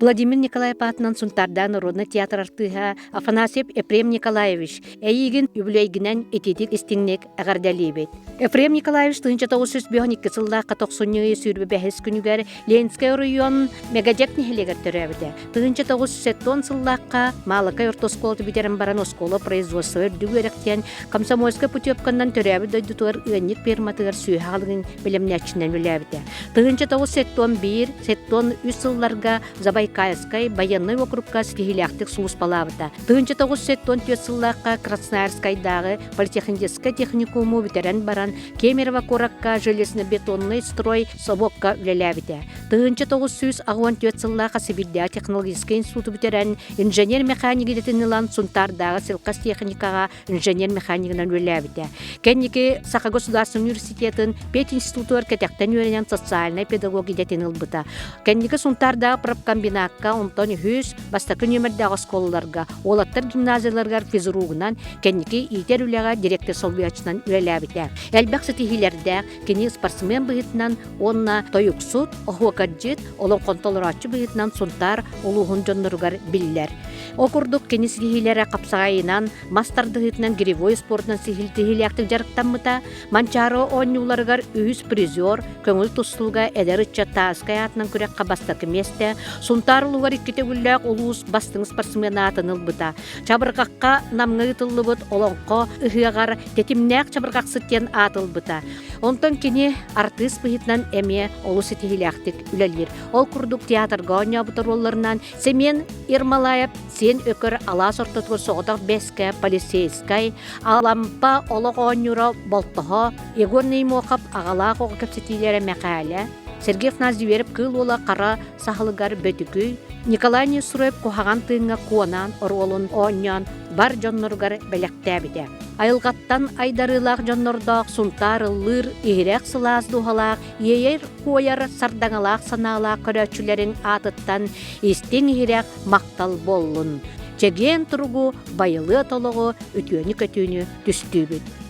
Владимир Николаев атынан сунтардан Народный театр артыха Афанасьев Ефрем Николаевич әйігін үбілейгінен ететік істіңнек әғардалейбет. Ефрем Николаевич тыынча 992 сыллаққа 90-ны сүйірбі бәхіс күнігер Ленинская район мегадек нехелегер төрәбіді. Тыынча 970 сыллаққа Малакай ортосколты бітерін баран осколы производство үрдігі өректен Комсомольская путевканнан төрәбі дойдутуар үйенник перматығар сүйхалығын білімнәтчінен өләбіді. Тыынча 971-3 сылларға Забайкальскай военный округка стихиляхтык сулус палавыта. Тыынча 974 сыллаққа Красноярскайдағы политехнический техникуму битерен баран Кемерово коракка железно-бетонный строй собокка үлеләбіде. Тыынча 914 сыллаққа Сибирьда технологический институту битерен инженер-механик етінілан Сунтардағы сылқас техникаға инженер-механикынан үлеләбіде. Кенники Саха государственный университетін Пет институту әркетектен үйренен социальный педагоги детенил бұта. Кенники Сунтардағы комбинатка онтон хүс бастакы нөмірдағы сколларга, олаттар гимназияларга физругунан кенники итер үлеға директор солбиячынан үлеләбіте. Әлбәқ сетихилерді кені спортсмен бұғытынан онна тойықсуд, оғуакаджет, олон контолыратчы бұғытынан Сунтар олуғын жоннырғар биллер. Окурдук кені сетихилері қапсағайынан мастардығытынан гиревой спортынан сетихилектік жарықтанмыта, манчары онюларғар үйіз призер, көңіл тұстылға әдәрітча тааскай атынан күрек қабастакы месте, Сунтар улугар иккете гүлләк улуус бастың спортсмен атыныл бұта. Чабырғаққа намғы ұтылы бұт, олонқо ұхығар тетімнәк чабырғақ сыттен атыл бұта. Онтон кені артыс бұхытнан әме олу сетихилектік үләлер. Ол күрдік театрға оня бұтыр оларынан Семен Ермалаев сен өкір ала сортытғы соғытақ бәске полицейскай, алампа олық онюра болтығы, Егор Неймоқап ағалақ оғы көпсетилері мәқәлі. Сергей Фназдиверіп кыл ола қара сахылығар бөтігі, Николай Несураев қоғаған тыңға қуанан, оролын оңян, бар жоннорғар бәләқтәбіде. Айылғаттан айдарылақ жоннордақ, Сунтар, лыр, игерек сылаз дұғалақ, ейер қойар сардаңалақ саналақ көрәтшілерін атыттан, істен игерек мақтал болын. Чеген тұрғы, байылы толығы, өтіөні көтіні түстібіт.